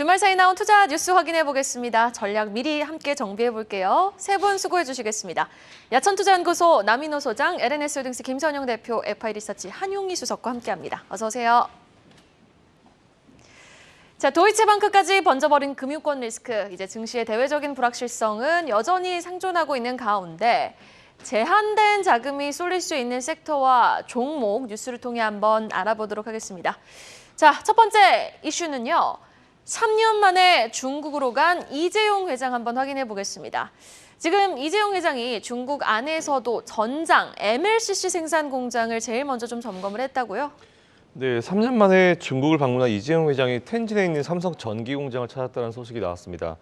주말 사이 나온 투자 뉴스 확인해 보겠습니다. 전략 미리 함께 정비해 볼게요. 세 분 수고해 주시겠습니다. 야천투자연구소 남인호 소장, LNS홀딩스 김선영 대표, FI리서치 한용희 수석과 함께합니다. 어서 오세요. 자, 도이체방크까지 번져버린 금융권 리스크, 이제 증시의 대외적인 불확실성은 여전히 상존하고 있는 가운데 제한된 자금이 쏠릴 수 있는 섹터와 종목 뉴스를 통해 한번 알아보도록 하겠습니다. 자, 첫 번째 이슈는요. 3년 만에 중국으로 간 이재용 회장 한번 확인해 보겠습니다. 지금 이재용 회장이 중국 안에서도 전장 MLCC 생산 공장을 제일 먼저 좀 점검을 했다고요? 네, 3년 만에 중국을 방문한 이재용 회장이 텐진에 있는 삼성 전기 공장을 찾았다는 소식이 나왔습니다.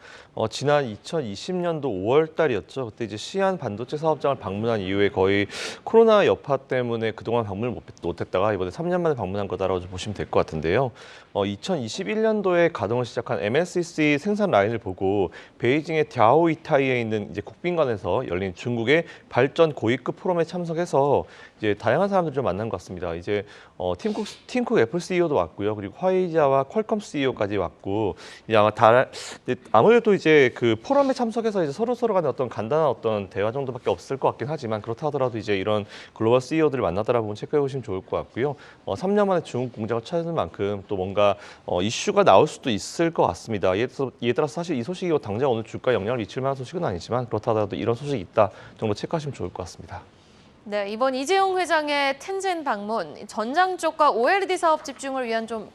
지난 2020년도 5월 달이었죠. 그때 이제 시안 반도체 사업장을 방문한 이후에 거의 코로나 여파 때문에 그동안 방문을 못했다가 이번에 3년 만에 방문한 거다라고 보시면 될 것 같은데요. 2021년도에 가동을 시작한 MLCC 생산 라인을 보고 베이징의 갸오이타이에 있는 이제 국빈관에서 열린 중국의 발전 고위급 포럼에 참석해서 이제 다양한 사람들 좀 만난 것 같습니다. 이제 팀쿡 애플 CEO도 왔고요. 그리고 화이자와 퀄컴 CEO까지 왔고 이제 아무래도 이제 그 포럼에 참석해서 이제 서로 간에 어떤 간단한 어떤 대화 정도밖에 없을 것 같긴 하지만 그렇다 하더라도 이제 이런 글로벌 CEO들을 만나더라 보면 체크해 보시면 좋을 것 같고요. 3년 만에 중국 공장을 찾은 만큼 또 뭔가 이슈가 나올 수도 있을 것 같습니다. 이에 따라서 사실 이 소식이 당장 오늘 주가에 영향을 미칠 만한 소식은 아니지만 그렇다 하더라도 이런 소식이 있다 정도 체크하시면 좋을 것 같습니다. 네, 이번 이재용 회장의 텐진 방문, 전장 쪽과 OLED 사업 집중을 위한 좀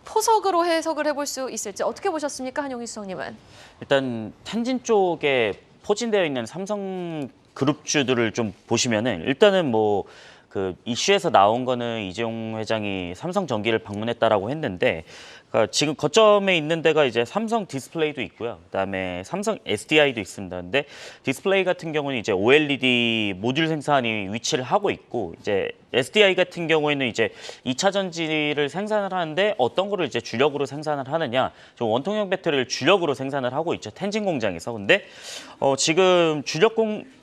포석으로 해석을 해볼 수 있을지 어떻게 보셨습니까, 한용희 수석님은? 일단 텐진 쪽에 포진되어 있는 삼성 그룹주들을 좀 보시면은 일단은 뭐 그 이슈에서 나온 거는 이재용 회장이 삼성 전기를 방문했다라고 했는데 그러니까 지금 거점에 있는 데가 이제 삼성 디스플레이도 있고요. 그다음에 삼성 SDI도 있습니다. 근데 디스플레이 같은 경우는 이제 OLED 모듈 생산이 위치를 하고 있고 이제 SDI 같은 경우에는 이제 2차 전지를 생산을 하는데 어떤 거를 이제 주력으로 생산을 하느냐, 좀 원통형 배터리를 주력으로 생산을 하고 있죠. 텐진 공장에서. 근데 지금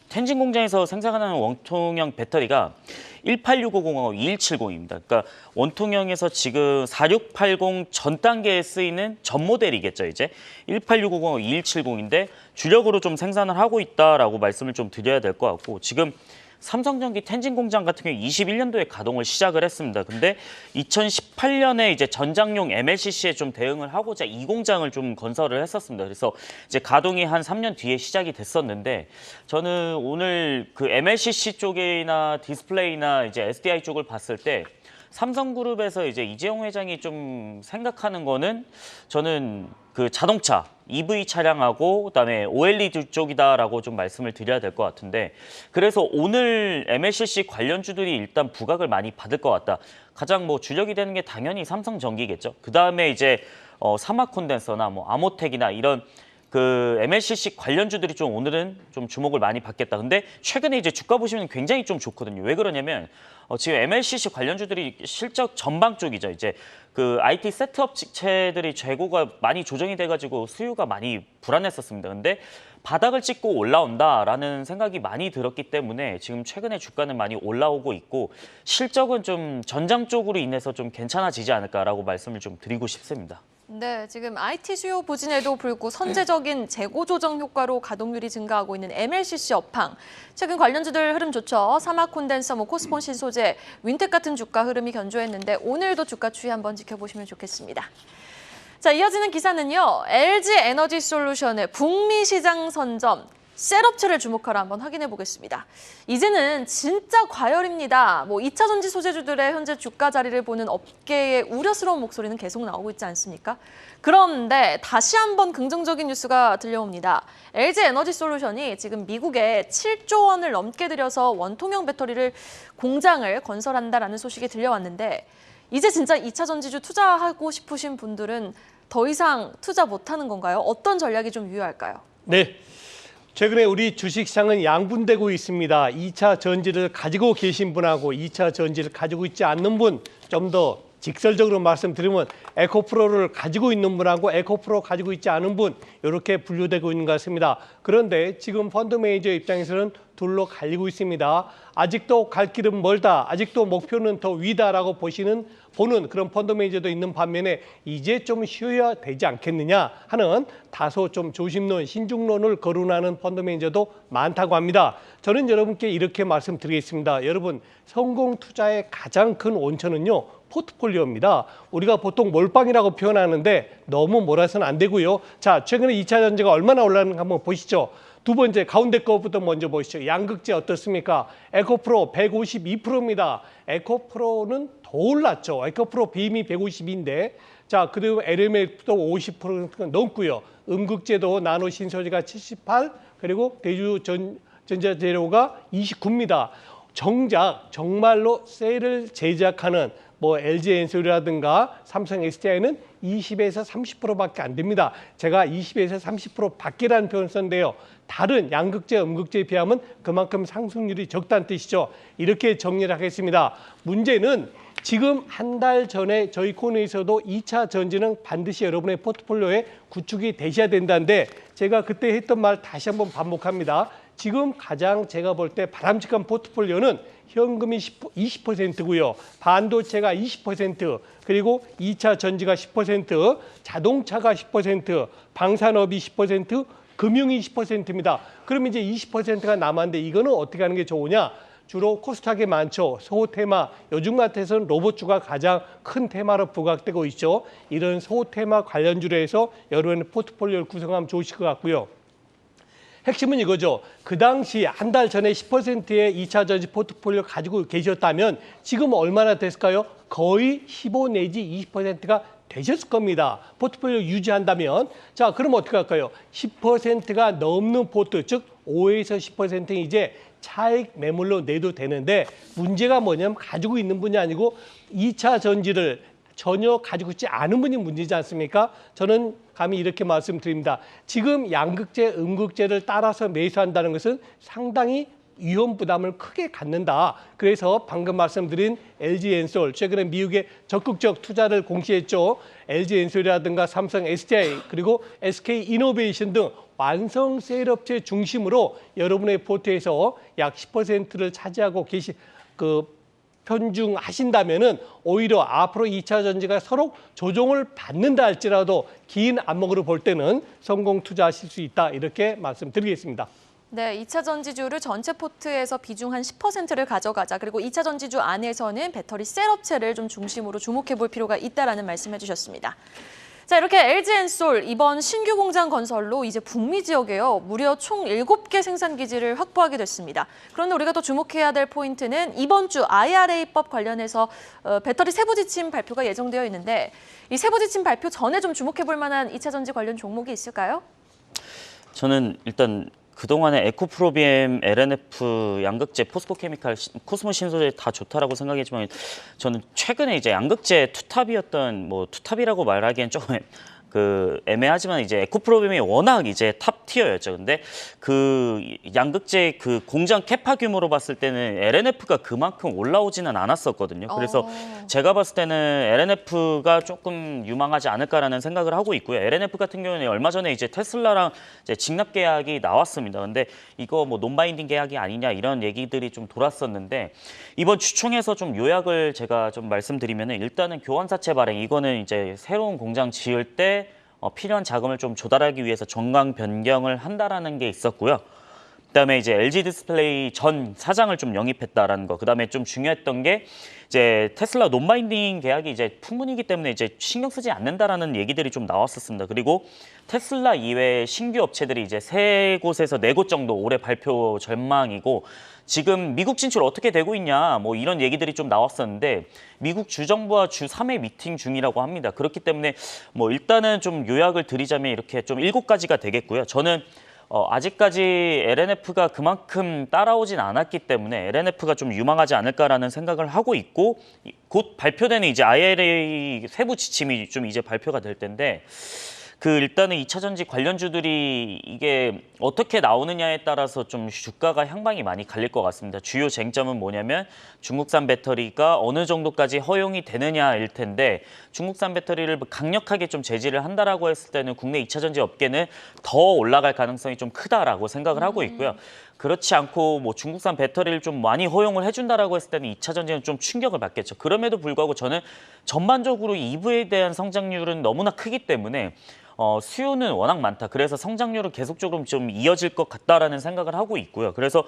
텐진 공장에서 생산하는 원통형 배터리가 18650하고 2170입니다. 그러니까 원통형에서 지금 4680 전 단계에 쓰이는 전 모델이겠죠, 이제. 18650하고 2170인데 주력으로 좀 생산을 하고 있다라고 말씀을 좀 드려야 될 것 같고 지금 삼성전기 텐진 공장 같은 경우 21년도에 가동을 시작을 했습니다. 근데 2018년에 이제 전장용 MLCC에 좀 대응을 하고자 이 공장을 좀 건설을 했었습니다. 그래서 이제 가동이 한 3년 뒤에 시작이 됐었는데 저는 오늘 그 MLCC 쪽이나 디스플레이나 이제 SDI 쪽을 봤을 때 삼성그룹에서 이제 이재용 회장이 좀 생각하는 거는 저는 그 자동차, EV 차량하고 그다음에 OLED 쪽이다라고 좀 말씀을 드려야 될 것 같은데 그래서 오늘 MLCC 관련주들이 일단 부각을 많이 받을 것 같다. 가장 뭐 주력이 되는 게 당연히 삼성전기겠죠. 그다음에 이제 사막 콘덴서나 뭐 아모텍이나 이런 그 MLCC 관련주들이 좀 오늘은 좀 주목을 많이 받겠다. 근데 최근에 이제 주가 보시면 굉장히 좀 좋거든요. 왜 그러냐면 지금 MLCC 관련주들이 실적 전방 쪽이죠. 이제 그 IT 세트업체들이 재고가 많이 조정이 돼가지고 수요가 많이 불안했었습니다. 근데 바닥을 찍고 올라온다라는 생각이 많이 들었기 때문에 지금 최근에 주가는 많이 올라오고 있고 실적은 좀 전장 쪽으로 인해서 좀 괜찮아지지 않을까라고 말씀을 좀 드리고 싶습니다. 네, 지금 IT 수요 부진에도 불구 선제적인 재고 조정 효과로 가동률이 증가하고 있는 MLCC 업황. 최근 관련주들 흐름 좋죠. 사막 콘덴서, 코스폰 신소재, 윈텍 같은 주가 흐름이 견조했는데 오늘도 주가 추이 한번 지켜보시면 좋겠습니다. 자, 이어지는 기사는요. LG 에너지 솔루션의 북미 시장 선점. 셋업체를 주목하라 한번 확인해 보겠습니다. 이제는 진짜 과열입니다. 2차 전지 소재주들의 현재 주가 자리를 보는 업계의 우려스러운 목소리는 계속 나오고 있지 않습니까? 그런데 다시 한번 긍정적인 뉴스가 들려옵니다. LG 에너지 솔루션이 지금 미국에 7조 원을 넘게 들여서 원통형 배터리를 공장을 건설한다라는 소식이 들려왔는데 이제 진짜 2차 전지주 투자하고 싶으신 분들은 더 이상 투자 못하는 건가요? 어떤 전략이 좀 유효할까요? 네. 최근에 우리 주식시장은 양분되고 있습니다. 2차 전지를 가지고 계신 분하고 2차 전지를 가지고 있지 않는 분 좀 더 직설적으로 말씀드리면 에코프로를 가지고 있는 분하고 에코프로 가지고 있지 않은 분 이렇게 분류되고 있는 것 같습니다. 그런데 지금 펀드 매니저 입장에서는 둘로 갈리고 있습니다. 아직도 갈 길은 멀다. 아직도 목표는 더 위다라고 보는 그런 펀드 매니저도 있는 반면에 이제 좀 쉬어야 되지 않겠느냐 하는 다소 좀 조심론, 신중론을 거론하는 펀드 매니저도 많다고 합니다. 저는 여러분께 이렇게 말씀드리겠습니다. 여러분, 성공 투자의 가장 큰 원천은요. 포트폴리오입니다. 우리가 보통 몰빵이라고 표현하는데 너무 몰아서는 안 되고요. 자, 최근에 2차 전지가 얼마나 올랐는가 한번 보시죠. 두 번째 가운데 거부터 먼저 보시죠. 양극재 어떻습니까? 에코프로 152%입니다. 에코프로는 더 올랐죠. 에코프로 비임이 152인데 자, 그리고 LMF도 50% 넘고요. 음극재도 나노 신소재가 78, 그리고 대주 전자재료가 29입니다. 정작 정말로 셀을 제작하는 뭐 LG엔솔이라든가 삼성 SDI는 20에서 30%밖에 안 됩니다. 제가 20에서 30% 밖이라는 표현을 썼는데요. 다른 양극재, 음극재에 비하면 그만큼 상승률이 적다는 뜻이죠. 이렇게 정리를 하겠습니다. 문제는 지금 한 달 전에 저희 코너에서도 2차 전지는 반드시 여러분의 포트폴리오에 구축이 되셔야 된다는데 제가 그때 했던 말 다시 한번 반복합니다. 지금 가장 제가 볼 때 바람직한 포트폴리오는 현금이 20%고요. 반도체가 20%, 그리고 2차 전지가 10%, 자동차가 10%, 방산업이 10%, 금융이 10%입니다. 그럼 이제 20%가 남았는데 이거는 어떻게 하는 게 좋으냐? 주로 코스닥에 많죠. 소테마, 요즘 같아서는 로봇주가 가장 큰 테마로 부각되고 있죠. 이런 소테마 관련주로 해서 여러분의 포트폴리오를 구성하면 좋으실 것 같고요. 핵심은 이거죠. 그 당시 한 달 전에 10%의 2차 전지 포트폴리오 가지고 계셨다면 지금 얼마나 됐을까요? 거의 15 내지 20%가 되셨을 겁니다. 포트폴리오 유지한다면. 자, 그럼 어떻게 할까요? 10%가 넘는 포트, 즉 5에서 10%는 이제 차익 매물로 내도 되는데 문제가 뭐냐면 가지고 있는 분이 아니고 2차 전지를 전혀 가지고 있지 않은 분이 문제지 않습니까? 저는 감히 이렇게 말씀드립니다. 지금 양극재, 음극재를 따라서 매수한다는 것은 상당히 위험 부담을 크게 갖는다. 그래서 방금 말씀드린 LG엔솔, 최근에 미국에 적극적 투자를 공시했죠. LG엔솔이라든가 삼성 SDI, 그리고 SK이노베이션 등 완성 셀업체 중심으로 여러분의 포트에서 약 10%를 차지하고 편중하신다면은 오히려 앞으로 2차 전지가 서로 조정을 받는다 할지라도 긴 안목으로 볼 때는 성공 투자하실 수 있다. 이렇게 말씀드리겠습니다. 네, 2차 전지주를 전체 포트에서 비중 한 10%를 가져가자. 그리고 2차 전지주 안에서는 배터리 셀업체를 좀 중심으로 주목해 볼 필요가 있다라는 말씀해 주셨습니다. 자, 이렇게 LG엔솔 이번 신규 공장 건설로 이제 북미 지역에요. 무려 총 7개 생산 기지를 확보하게 됐습니다. 그런데 우리가 또 주목해야 될 포인트는 이번 주 IRA법 관련해서 배터리 세부 지침 발표가 예정되어 있는데 이 세부 지침 발표 전에 좀 주목해 볼 만한 2차 전지 관련 종목이 있을까요? 저는 일단 그동안에 에코프로비엠, LNF, 양극재, 포스코케미칼, 코스모 신소재 다 좋다라고 생각했지만 저는 최근에 이제 양극재 투탑이었던 뭐 투탑이라고 말하기엔 조금 애매하지만 이제 에코프로비엠이 워낙 이제 탑 티어였죠. 근데 그 양극재 그 공장 캐파 규모로 봤을 때는 LNF가 그만큼 올라오지는 않았었거든요. 그래서 제가 봤을 때는 LNF가 조금 유망하지 않을까라는 생각을 하고 있고요. LNF 같은 경우는 얼마 전에 이제 테슬라랑 이제 직납 계약이 나왔습니다. 근데 이거 뭐 논바인딩 계약이 아니냐 이런 얘기들이 좀 돌았었는데 이번 주총에서 좀 요약을 제가 좀 말씀드리면은 일단은 교환사채 발행 이거는 이제 새로운 공장 지을 때 필요한 자금을 좀 조달하기 위해서 정강 변경을 한다라는 게 있었고요. 그다음에 이제 LG 디스플레이 전 사장을 좀 영입했다라는 거. 그다음에 좀 중요했던 게 이제 테슬라 논바인딩 계약이 이제 풍문이기 때문에 이제 신경 쓰지 않는다라는 얘기들이 좀 나왔었습니다. 그리고 테슬라 이외의 신규 업체들이 이제 3곳에서 4곳 정도 올해 발표 전망이고 지금 미국 진출 어떻게 되고 있냐 뭐 이런 얘기들이 좀 나왔었는데 미국 주정부와 주 3회 미팅 중이라고 합니다. 그렇기 때문에 뭐 일단은 좀 요약을 드리자면 이렇게 좀 7가지가 되겠고요. 저는 아직까지 LNF가 그만큼 따라오진 않았기 때문에 LNF가 좀 유망하지 않을까라는 생각을 하고 있고 곧 발표되는 이제 IRA 세부 지침이 좀 이제 발표가 될 텐데 일단은 2차 전지 관련주들이 이게 어떻게 나오느냐에 따라서 좀 주가가 향방이 많이 갈릴 것 같습니다. 주요 쟁점은 뭐냐면 중국산 배터리가 어느 정도까지 허용이 되느냐일 텐데 중국산 배터리를 강력하게 좀 제지를 한다라고 했을 때는 국내 2차 전지 업계는 더 올라갈 가능성이 좀 크다라고 생각을 하고 있고요. 그렇지 않고 뭐 중국산 배터리를 좀 많이 허용을 해준다라고 했을 때는 2차 전지는 좀 충격을 받겠죠. 그럼에도 불구하고 저는 전반적으로 EV에 대한 성장률은 너무나 크기 때문에 수요는 워낙 많다. 그래서 성장률은 계속적으로 좀 이어질 것 같다라는 생각을 하고 있고요. 그래서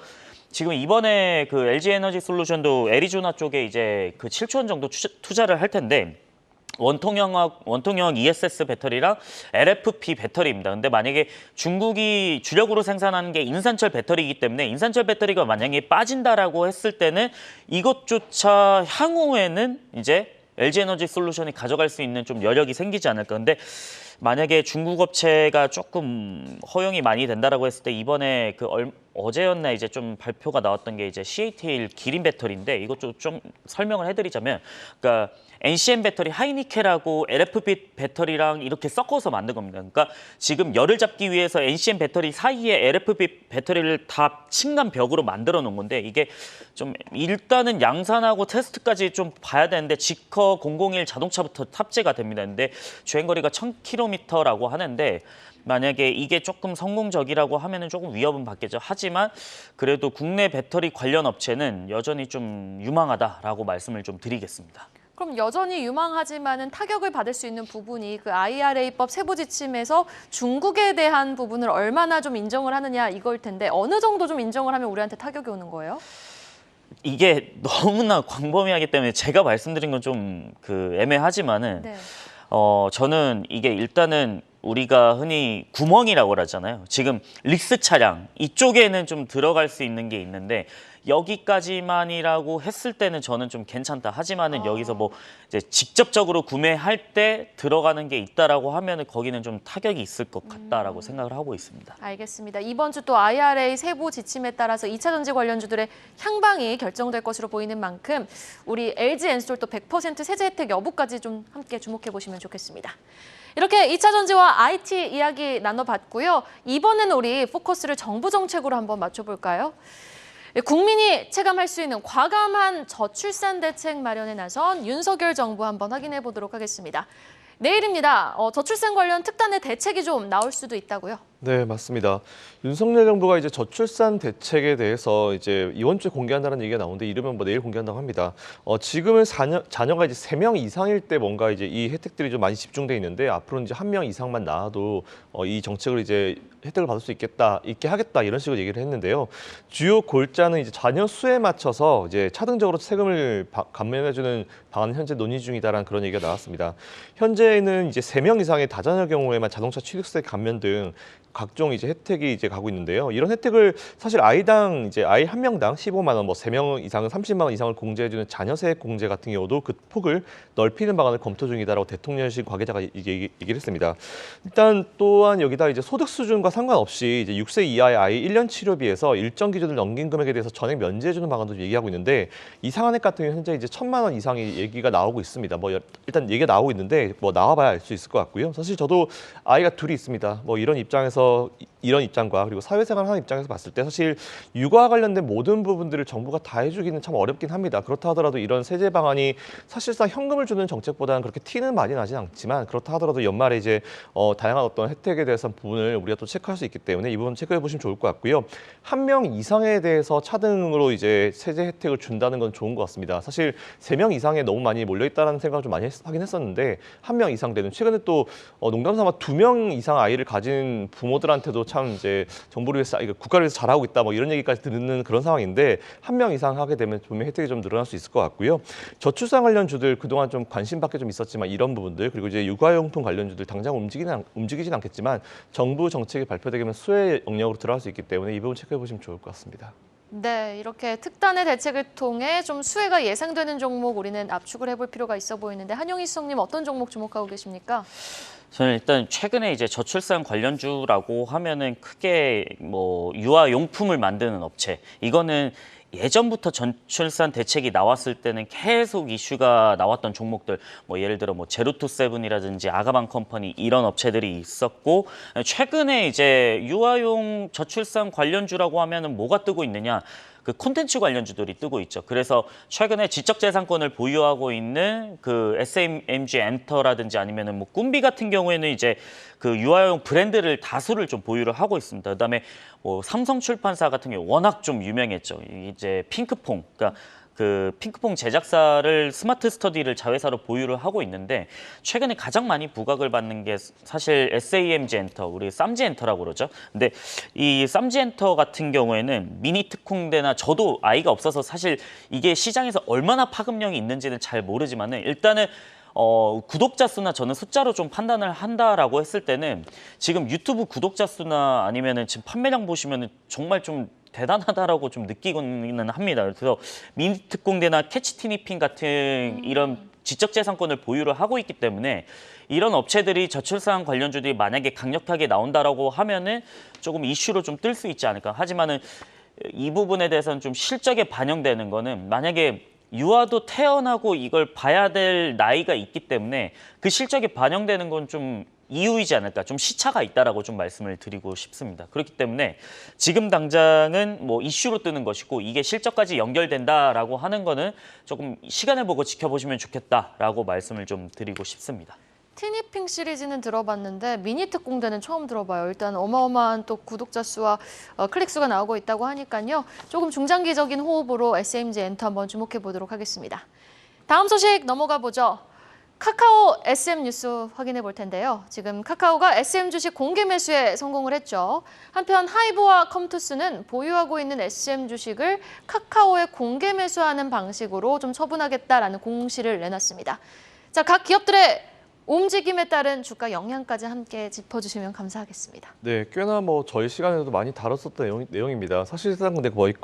지금 이번에 그 LG 에너지 솔루션도 애리조나 쪽에 이제 그 7조 원 정도 투자를 할 텐데 원통형 ESS 배터리랑 LFP 배터리입니다. 근데 만약에 중국이 주력으로 생산하는 게 인산철 배터리이기 때문에 인산철 배터리가 만약에 빠진다라고 했을 때는 이것조차 향후에는 이제 LG 에너지 솔루션이 가져갈 수 있는 좀 여력이 생기지 않을까. 근데 만약에 중국 업체가 조금 허용이 많이 된다라고 했을 때 이번에 어제였나 이제 좀 발표가 나왔던 게 이제 CATL 기린 배터리인데 이것 좀 설명을 해드리자면, 그러니까 NCM 배터리 하이니켈하고 LFP 배터리랑 이렇게 섞어서 만든 겁니다. 그러니까 지금 열을 잡기 위해서 NCM 배터리 사이에 LFP 배터리를 다 층간 벽으로 만들어 놓은 건데 이게 좀 일단은 양산하고 테스트까지 좀 봐야 되는데 지커 001 자동차부터 탑재가 됩니다. 근데 주행거리가 1000km라고 하는데 만약에 이게 조금 성공적이라고 하면은 조금 위협은 받겠죠. 하지만 그래도 국내 배터리 관련 업체는 여전히 좀 유망하다라고 말씀을 좀 드리겠습니다. 그럼 여전히 유망하지만은 타격을 받을 수 있는 부분이 그 IRA법 세부 지침에서 중국에 대한 부분을 얼마나 좀 인정을 하느냐 이걸 텐데 어느 정도 좀 인정을 하면 우리한테 타격이 오는 거예요? 이게 너무나 광범위하기 때문에 제가 말씀드린 건 좀 애매하지만은 네. 저는 이게 일단은 우리가 흔히 구멍이라고 그러잖아요. 지금 릭스 차량 이쪽에는 좀 들어갈 수 있는 게 있는데 여기까지만이라고 했을 때는 저는 좀 괜찮다. 하지만은 여기서 뭐 이제 직접적으로 구매할 때 들어가는 게 있다라고 하면은 거기는 좀 타격이 있을 것 같다라고 생각을 하고 있습니다. 알겠습니다. 이번 주 또 IRA 세부 지침에 따라서 2차 전지 관련주들의 향방이 결정될 것으로 보이는 만큼 우리 LG 엔솔 또 100% 세제 혜택 여부까지 좀 함께 주목해 보시면 좋겠습니다. 이렇게 2차 전지와 IT 이야기 나눠봤고요. 이번에는 우리 포커스를 정부 정책으로 한번 맞춰볼까요? 국민이 체감할 수 있는 과감한 저출산 대책 마련에 나선 윤석열 정부 한번 확인해 보도록 하겠습니다. 내일입니다. 저출산 관련 특단의 대책이 좀 나올 수도 있다고요? 네, 맞습니다. 윤석열 정부가 이제 저출산 대책에 대해서 이제 이번 주에 공개한다는 얘기가 나오는데 이르면 뭐 내일 공개한다고 합니다. 지금은 자녀가 이제 3명 이상일 때 뭔가 이제 이 혜택들이 좀 많이 집중돼 있는데 앞으로는 이제 1명 이상만 낳아도 이 정책을 이제 혜택을 받을 수 있게 하겠다 이런 식으로 얘기를 했는데요. 주요 골자는 이제 자녀 수에 맞춰서 이제 차등적으로 세금을 감면해주는 방안 현재 논의 중이다라는 그런 얘기가 나왔습니다. 현재는 이제 3명 이상의 다자녀 경우에만 자동차 취득세 감면 등 각종 이제 혜택이 이제 가고 있는데요. 이런 혜택을 사실 아이당 이제 아이 한 명당 15만 원, 뭐 3명 이상은 30만 원 이상을 공제해주는 자녀세액 공제 같은 경우도 그 폭을 넓히는 방안을 검토 중이다라고 대통령실 관계자가 얘기를 했습니다. 일단 또한 여기다 이제 소득 수준과 상관없이 이제 6세 이하의 아이 1년 치료비에서 일정 기준을 넘긴 금액에 대해서 전액 면제해주는 방안도 얘기하고 있는데 이 상한액 같은 경우 현재 이제 1,000만 원 이상의 얘기가 나오고 있습니다. 뭐 일단 얘기가 나오고 있는데 뭐 나와봐야 알 수 있을 것 같고요. 사실 저도 아이가 둘이 있습니다. 뭐 이런 입장과 그리고 사회생활하는 입장에서 봤을 때 사실 육아와 관련된 모든 부분들을 정부가 다 해주기는 참 어렵긴 합니다. 그렇다 하더라도 이런 세제 방안이 사실상 현금을 주는 정책보다는 그렇게 티는 많이 나진 않지만 그렇다 하더라도 연말에 이제 다양한 어떤 혜택에 대해서 부분을 우리가 또 체크할 수 있기 때문에 이 부분 체크해 보시면 좋을 것 같고요. 1명 이상에 대해서 차등으로 이제 세제 혜택을 준다는 건 좋은 것 같습니다. 사실 3명 이상에 너무 많이 몰려 있다는 생각을 좀 많이 하긴 했었는데 1명 이상 되는 최근에 또 농담삼아 2명 이상 아이를 가진 부모들한테도 참 이제 정부를 위해서 국가를 위해서 잘하고 있다 뭐 이런 얘기까지 듣는 그런 상황인데 1명 이상 하게 되면 분명 혜택이 좀 늘어날 수 있을 것 같고요. 저출산 관련주들 그동안 좀 관심 밖에 좀 있었지만 이런 부분들 그리고 이제 육아용품 관련주들 당장 움직이진 않겠지만 정부 정책이 발표되면 수혜 영역으로 들어갈 수 있기 때문에 이 부분 체크해 보시면 좋을 것 같습니다. 네, 이렇게 특단의 대책을 통해 좀 수혜가 예상되는 종목 우리는 압축을 해볼 필요가 있어 보이는데 한용희 수석님 어떤 종목 주목하고 계십니까? 저는 일단 최근에 이제 저출산 관련주라고 하면은 크게 뭐 유아용품을 만드는 업체 이거는 예전부터 저출산 대책이 나왔을 때는 계속 이슈가 나왔던 종목들, 뭐 예를 들어 뭐 제로투세븐이라든지 아가방 컴퍼니 이런 업체들이 있었고, 최근에 이제 유아용 저출산 관련주라고 하면은 뭐가 뜨고 있느냐? 그 콘텐츠 관련주들이 뜨고 있죠. 그래서 최근에 지적재산권을 보유하고 있는 그 SMG 엔터라든지 아니면은 뭐 꿈비 같은 경우에는 이제 그 유아용 브랜드를 다수를 좀 보유를 하고 있습니다. 그다음에 뭐 삼성출판사 같은 경우 워낙 좀 유명했죠. 이제 핑크퐁, 그러니까 그 핑크퐁 제작사를 스마트 스터디를 자회사로 보유를 하고 있는데 최근에 가장 많이 부각을 받는 게 사실 SAMG 엔터, 우리 쌈지 엔터라고 그러죠. 근데 이 쌈지 엔터 같은 경우에는 미니 특공대나 저도 아이가 없어서 사실 이게 시장에서 얼마나 파급력이 있는지는 잘 모르지만은 일단은 구독자 수나 저는 숫자로 좀 판단을 한다라고 했을 때는 지금 유튜브 구독자 수나 아니면은 지금 판매량 보시면은 정말 좀 대단하다라고 좀 느끼고는 합니다. 그래서 미니 특공대나 캐치티니핑 같은 이런 지적재산권을 보유를 하고 있기 때문에 이런 업체들이 저출산 관련주들이 만약에 강력하게 나온다라고 하면은 조금 이슈로 좀 뜰 수 있지 않을까. 하지만은 이 부분에 대해서는 좀 실적에 반영되는 거는 만약에 유아도 태어나고 이걸 봐야 될 나이가 있기 때문에 그 실적에 반영되는 건 좀 이유이지 않을까, 좀 시차가 있다라고 좀 말씀을 드리고 싶습니다. 그렇기 때문에 지금 당장은 뭐 이슈로 뜨는 것이고 이게 실적까지 연결된다라고 하는 거는 조금 시간을 보고 지켜보시면 좋겠다라고 말씀을 좀 드리고 싶습니다. 티니핑 시리즈는 들어봤는데 미니 특공대는 처음 들어봐요. 일단 어마어마한 또 구독자 수와 클릭 수가 나오고 있다고 하니까요. 조금 중장기적인 호흡으로 SMG 엔터 한번 주목해 보도록 하겠습니다. 다음 소식 넘어가 보죠. 카카오 SM 뉴스 확인해 볼 텐데요. 지금 카카오가 SM 주식 공개 매수에 성공을 했죠. 한편 하이브와 컴투스는 보유하고 있는 SM 주식을 카카오에 공개 매수하는 방식으로 좀 처분하겠다라는 공시를 내놨습니다. 자, 각 기업들의 움직임에 따른 주가 영향까지 함께 짚어주시면 감사하겠습니다. 네, 꽤나 뭐 저희 시간에도 많이 다뤘었던 내용입니다. 사실상 근데 거의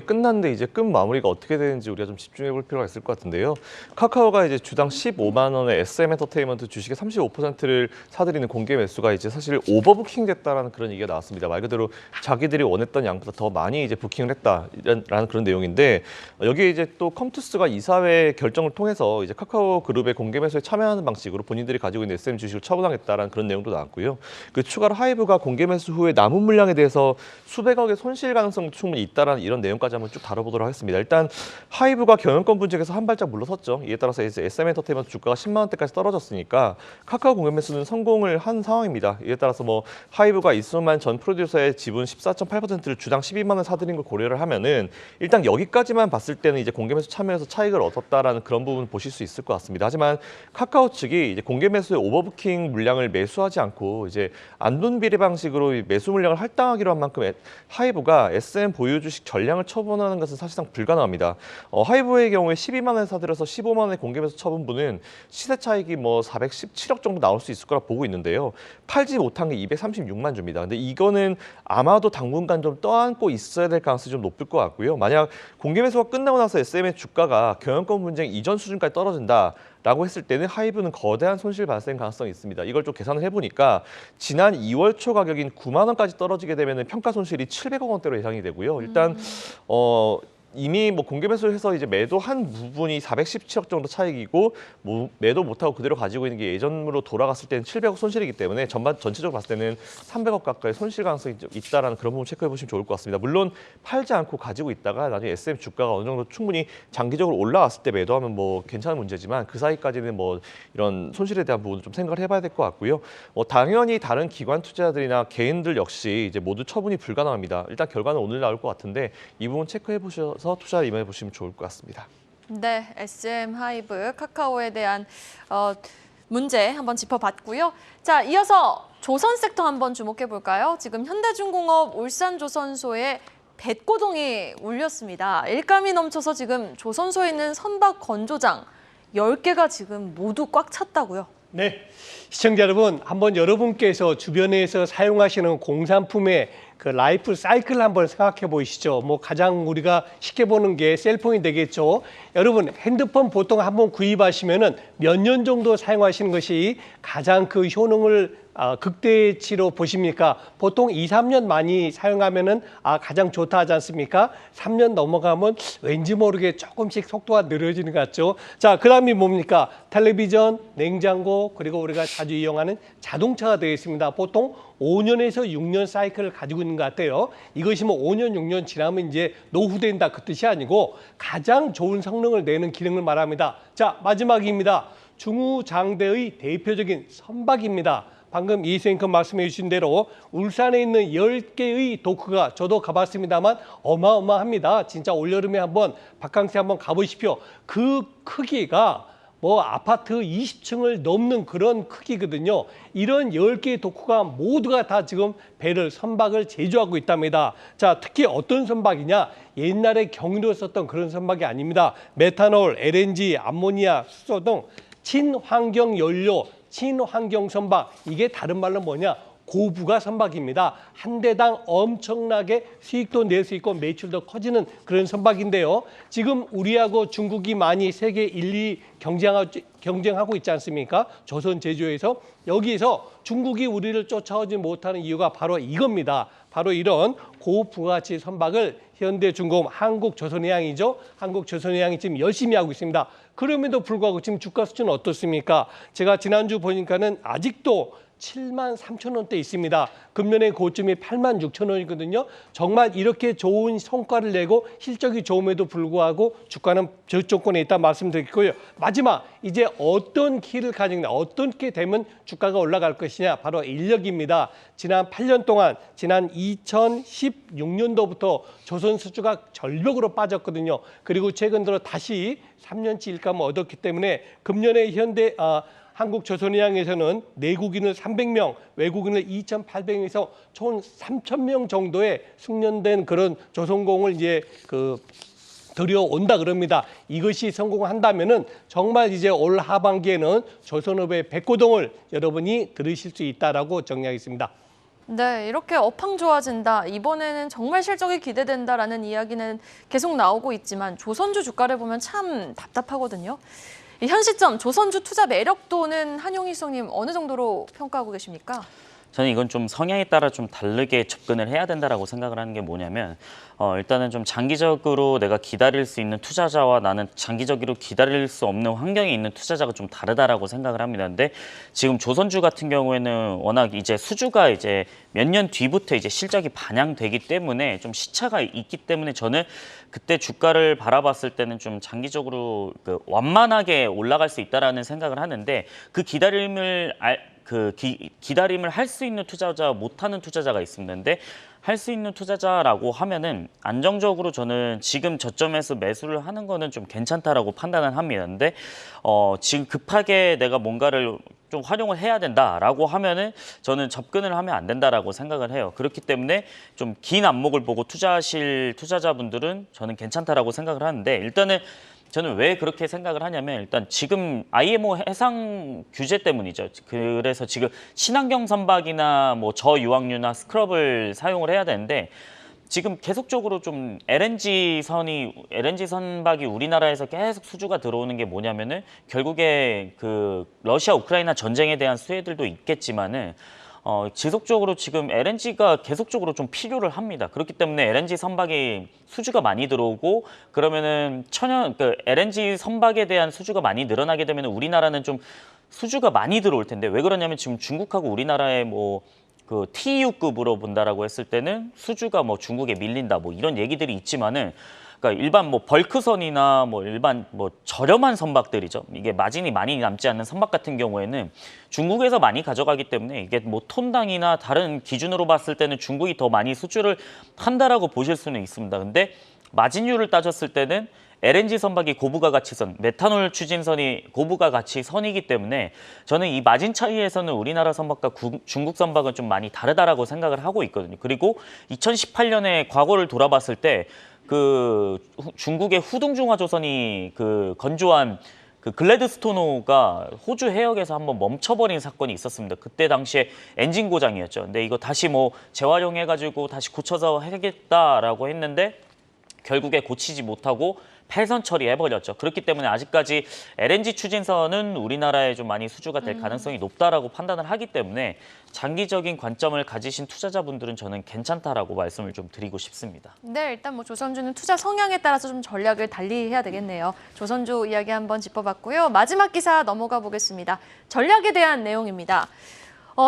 끝났는데 이제 끝 마무리가 어떻게 되는지 우리가 좀 집중해 볼 필요가 있을 것 같은데요. 카카오가 이제 주당 15만 원의 SM 엔터테인먼트 주식의 35%를 사들이는 공개 매수가 이제 사실 오버부킹 됐다라는 그런 얘기가 나왔습니다. 말 그대로 자기들이 원했던 양보다 더 많이 이제 부킹을 했다라는 그런 내용인데 여기에 이제 또 컴투스가 이사회 결정을 통해서 이제 카카오 그룹의 공개 매수에 참여하는 방식으로 본인들이 가지고 있는 SM 주식을 처분하겠다라는 그런 내용도 나왔고요. 그 추가로 하이브가 공개 매수 후에 남은 물량에 대해서 수백억의 손실 가능성도 충분히 있다라는 이런 내용까지 한번 쭉 다뤄보도록 하겠습니다. 일단 하이브가 경영권 분쟁에서 한 발짝 물러섰죠. 이에 따라서 이제 SM 엔터테인먼트 주가가 10만 원대까지 떨어졌으니까 카카오 공개 매수는 성공을 한 상황입니다. 이에 따라서 뭐 하이브가 이수만 전 프로듀서의 지분 14.8%를 주당 12만 원 사들인 걸 고려를 하면은 일단 여기까지만 봤을 때는 이제 공개 매수 참여해서 차익을 얻었다라는 그런 부분 보실 수 있을 것 같습니다. 하지만 카카오 측이 이제 공개 매수의 오버부킹 물량을 매수하지 않고 이제 안돈 비례 방식으로 매수 물량을 할당하기로 한 만큼 하이브가 SM 보유 주식 전량을 처분하는 것은 사실상 불가능합니다. 하이브의 경우에 12만 원에 사들여서 15만 원의 공개 매수 처분분은 시세 차익이 뭐 417억 정도 나올 수 있을 거라 보고 있는데요. 팔지 못한 게 236만 주입니다. 근데 이거는 아마도 당분간 좀 떠안고 있어야 될 가능성이 좀 높을 것 같고요. 만약 공개 매수가 끝나고 나서 SM의 주가가 경영권 분쟁 이전 수준까지 떨어진다라고 했을 때는 하이브는 거대한 손실 발생 가능성이 있습니다. 이걸 좀 계산을 해보니까 지난 2월 초 가격인 9만 원까지 떨어지게 되면 평가 손실이 700억 원대로 예상이 되고요. 일단 이미 뭐 공개 매수해서 이제 매도한 부분이 417억 정도 차익이고 뭐 매도 못하고 그대로 가지고 있는 게 예전으로 돌아갔을 때는 700억 손실이기 때문에 전체적으로 봤을 때는 300억 가까이 손실 가능성이 있다라는 그런 부분 체크해 보시면 좋을 것 같습니다. 물론 팔지 않고 가지고 있다가 나중에 SM 주가가 어느 정도 충분히 장기적으로 올라왔을 때 매도하면 뭐 괜찮은 문제지만 그 사이까지는 뭐 이런 손실에 대한 부분을 좀 생각을 해봐야 될 것 같고요. 당연히 다른 기관 투자자들이나 개인들 역시 이제 모두 처분이 불가능합니다. 일단 결과는 오늘 나올 것 같은데 이 부분 체크해 보셔서 투자 임해 보시면 좋을 것 같습니다. 네, SM 하이브 카카오에 대한 문제 한번 짚어봤고요. 자, 이어서 조선 섹터 한번 주목해 볼까요? 지금 현대중공업 울산조선소에 뱃고동이 울렸습니다. 일감이 넘쳐서 지금 조선소에 있는 선박 건조장 10개가 지금 모두 꽉 찼다고요. 네, 시청자 여러분, 한번 여러분께서 주변에서 사용하시는 공산품의 그 라이프 사이클 한번 생각해 보시죠. 뭐 가장 우리가 쉽게 보는 게 셀폰이 되겠죠. 여러분, 핸드폰 보통 한번 구입하시면은 몇 년 정도 사용하시는 것이 가장 그 효능을 극대치로 보십니까? 보통 2, 3년 많이 사용하면은 가장 좋다 하지 않습니까? 3년 넘어가면 왠지 모르게 조금씩 속도가 느려지는 것 같죠. 자, 그다음이 뭡니까? 텔레비전, 냉장고, 그리고 우리가 자주 이용하는 자동차가 되어 있습니다. 보통 5년에서 6년 사이클을 가지고 있는 것 같아요. 이것이 뭐 5년, 6년 지나면 이제 노후된다 그 뜻이 아니고 가장 좋은 성능을 내는 기능을 말합니다. 자, 마지막입니다. 중후장대의 대표적인 선박입니다. 방금 이수앵커 말씀해 주신 대로 울산에 있는 10개의 도크가 저도 가봤습니다만 어마어마합니다. 진짜 올여름에 한번 바캉스 한번 가보십시오. 그 크기가 뭐 아파트 20층을 넘는 그런 크기거든요. 이런 10개의 도크가 모두가 다 지금 배를 선박을 제조하고 있답니다. 자, 특히 어떤 선박이냐? 옛날에 경유로 썼던 그런 선박이 아닙니다. 메탄올, LNG, 암모니아, 수소 등 친환경 연료, 친환경 선박, 이게 다른 말로 뭐냐? 고부가 선박입니다. 한 대당 엄청나게 수익도 낼 수 있고 매출도 커지는 그런 선박인데요. 지금 우리하고 중국이 많이 세계 1, 2 경쟁하고 있지 않습니까? 조선 제조에서. 여기에서 중국이 우리를 쫓아오지 못하는 이유가 바로 이겁니다. 바로 이런 고부가치 선박을 현대중공업, 한국조선해양이죠. 한국조선해양이 지금 열심히 하고 있습니다. 그럼에도 불구하고 지금 주가 수준은 어떻습니까? 제가 지난주 보니까는 아직도 7만 3천 원대 있습니다. 금년의 고점이 8만 6천 원이거든요. 정말 이렇게 좋은 성과를 내고 실적이 좋음에도 불구하고 주가는 저조건에 있다 말씀드리고요. 마지막, 이제 어떤 키를 가지냐, 어떻게 되면 주가가 올라갈 것이냐, 바로 인력입니다. 지난 8년 동안, 지난 2016년도부터 조선 수주가 절벽으로 빠졌거든요. 그리고 최근 들어 다시 3년치 일감을 얻었기 때문에 금년에 한국조선해양에서는 내국인을 300명, 외국인을 2,800명에서 총 3,000명 정도의 숙련된 그런 조선공을 이제 들여온다 그럽니다. 이것이 성공한다면은 정말 이제 올 하반기에는 조선업의 백고동을 여러분이 들으실 수 있다라고 정리하겠습니다. 네, 이렇게 업황 좋아진다. 이번에는 정말 실적이 기대된다라는 이야기는 계속 나오고 있지만 조선주 주가를 보면 참 답답하거든요. 현 시점 조선주 투자 매력도는 한용희 수석님 어느 정도로 평가하고 계십니까? 저는 이건 좀 성향에 따라 좀 다르게 접근을 해야 된다라고 생각을 하는 게 뭐냐면 일단은 좀 장기적으로 내가 기다릴 수 있는 투자자와 나는 장기적으로 기다릴 수 없는 환경에 있는 투자자가 좀 다르다라고 생각을 합니다. 근데 지금 조선주 같은 경우에는 워낙 이제 수주가 이제 몇 년 뒤부터 이제 실적이 반영되기 때문에 좀 시차가 있기 때문에 저는 그때 주가를 바라봤을 때는 좀 장기적으로 완만하게 올라갈 수 있다라는 생각을 하는데 그 기다림을 기다림을 할 수 있는 투자자, 못하는 투자자가 있었는데 할 수 있는 투자자라고 하면은 안정적으로 저는 지금 저점에서 매수를 하는 거는 좀 괜찮다라고 판단을 합니다. 근데 지금 급하게 내가 뭔가를 좀 활용을 해야 된다라고 하면은 저는 접근을 하면 안 된다라고 생각을 해요. 그렇기 때문에 좀 긴 안목을 보고 투자하실 투자자분들은 저는 괜찮다라고 생각을 하는데 일단은 저는 왜 그렇게 생각을 하냐면 일단 지금 IMO 해상 규제 때문이죠. 그래서 지금 친환경 선박이나 뭐 저유황유나 스크럽을 사용을 해야 되는데 지금 계속적으로 좀 LNG 선박이 우리나라에서 계속 수주가 들어오는 게 뭐냐면은 결국에 그 러시아 우크라이나 전쟁에 대한 수혜들도 있겠지만은 지속적으로 지금 LNG가 계속적으로 좀 필요를 합니다. 그렇기 때문에 LNG 선박이 수주가 많이 들어오고 그러면은 LNG 선박에 대한 수주가 많이 늘어나게 되면 우리나라는 좀 수주가 많이 들어올 텐데 왜 그러냐면 지금 중국하고 우리나라의 그 TU급으로 본다라고 했을 때는 수주가 뭐 중국에 밀린다 뭐 이런 얘기들이 있지만은 그러니까 일반 뭐 벌크선이나 뭐 일반 뭐 저렴한 선박들이죠. 이게 마진이 많이 남지 않는 선박 같은 경우에는 중국에서 많이 가져가기 때문에 이게 뭐 톤당이나 다른 기준으로 봤을 때는 중국이 더 많이 수주를 한다라고 보실 수는 있습니다. 근데 마진율을 따졌을 때는 LNG 선박이 고부가 가치선, 메탄올 추진선이 고부가 가치선이기 때문에 저는 이 마진 차이에서는 우리나라 선박과 중국 선박은 좀 많이 다르다라고 생각을 하고 있거든요. 그리고 2018년에 과거를 돌아봤을 때 그 중국의 후둥중화조선이 그 건조한 그 글래드스토노가 호주 해역에서 한번 멈춰버린 사건이 있었습니다. 그때 당시에 엔진 고장이었죠. 근데 이거 다시 뭐 재활용해가지고 다시 고쳐서 하겠다라고 했는데 결국에 고치지 못하고 폐선 처리해버렸죠. 그렇기 때문에 아직까지 LNG 추진선은 우리나라에 좀 많이 수주가 될 가능성이 높다라고 판단을 하기 때문에 장기적인 관점을 가지신 투자자분들은 저는 괜찮다라고 말씀을 좀 드리고 싶습니다. 네, 일단 뭐 조선주는 투자 성향에 따라서 좀 전략을 달리해야 되겠네요. 조선주 이야기 한번 짚어봤고요. 마지막 기사 넘어가 보겠습니다. 전략에 대한 내용입니다.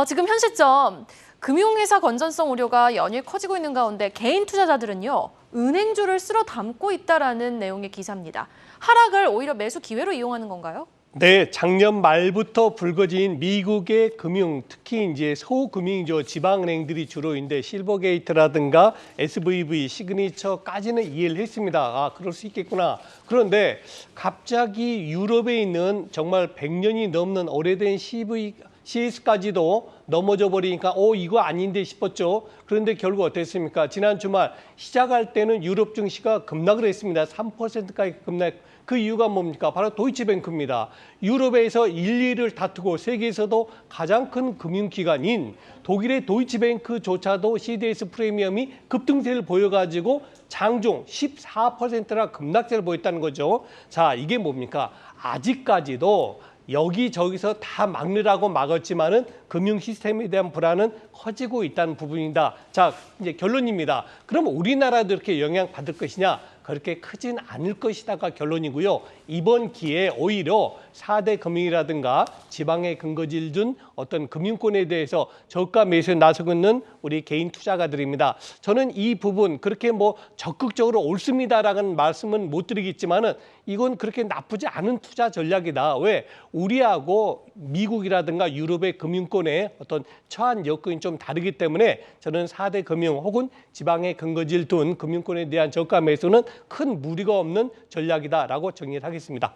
지금 현 시점 금융회사 건전성 우려가 연일 커지고 있는 가운데 개인 투자자들은요. 은행주를 쓸어 담고 있다라는 내용의 기사입니다. 하락을 오히려 매수 기회로 이용하는 건가요? 네, 작년 말부터 불거진 미국의 금융, 특히 이제 소금융이죠. 지방은행들이 주로인데 실버게이트라든가 SVB, 시그니처까지는 이해를 했습니다. 아, 그럴 수 있겠구나. 그런데 갑자기 유럽에 있는 정말 100년이 넘는 오래된 CS까지도 넘어져 버리니까 이거 아닌데 싶었죠. 그런데 결국 어땠습니까? 지난 주말 시작할 때는 유럽 증시가 급락을 했습니다. 3%까지 급락. 그 이유가 뭡니까? 바로 도이치뱅크입니다. 유럽에서 1, 2를 다투고 세계에서도 가장 큰 금융기관인 독일의 도이치뱅크조차도 CDS 프리미엄이 급등세를 보여가지고 장중 14%나 급락세를 보였다는 거죠. 자, 이게 뭡니까? 아직까지도 여기저기서 다 막느라고 막았지만은 금융 시스템에 대한 불안은 커지고 있다는 부분이다. 자, 이제 결론입니다. 그럼 우리나라도 이렇게 영향 받을 것이냐? 그렇게 크진 않을 것이다가 결론이고요. 이번 기회에 오히려 4대 금융이라든가 지방의 근거지를 둔 어떤 금융권에 대해서 저가 매수에 나서고 있는 우리 개인 투자가들입니다. 저는 이 부분 그렇게 뭐 적극적으로 옳습니다라는 말씀은 못 드리겠지만은 이건 그렇게 나쁘지 않은 투자 전략이다. 왜? 우리하고 미국이라든가 유럽의 금융권의 어떤 처한 여건이 좀 다르기 때문에 저는 4대 금융 혹은 지방의 근거지를 둔 금융권에 대한 저가 매수는 큰 무리가 없는 전략이다라고 정리를 하겠습니다.